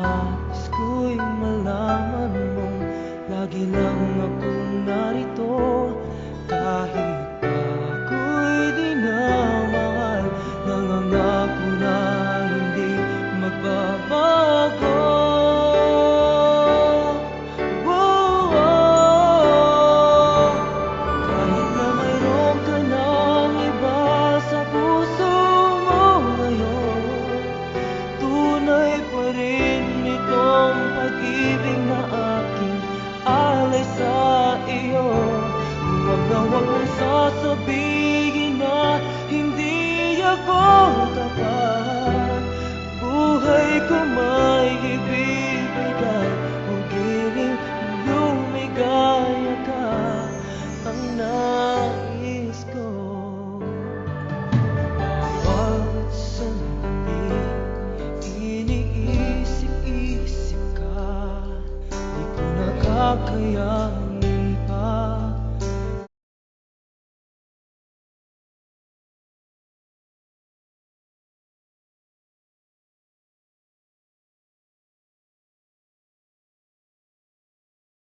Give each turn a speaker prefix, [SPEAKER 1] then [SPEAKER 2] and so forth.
[SPEAKER 1] Nais ko'y malaman mong lagi lang akong narito. Kahit ako'y di na mahal, nangangako na hindi magbabago. Kahit na mayroon ka ng iba sa puso mo ngayon, tunay pa rin itong pag-ibig na aking alay sa iyo. Huwag na huwag mong sasabihin na hindi ako tapat. Buhay ko may ibibigay, hugiling lumigaya ka, ang nais ko. Bawat sandali iniisip-isip ka, di ko nakakaya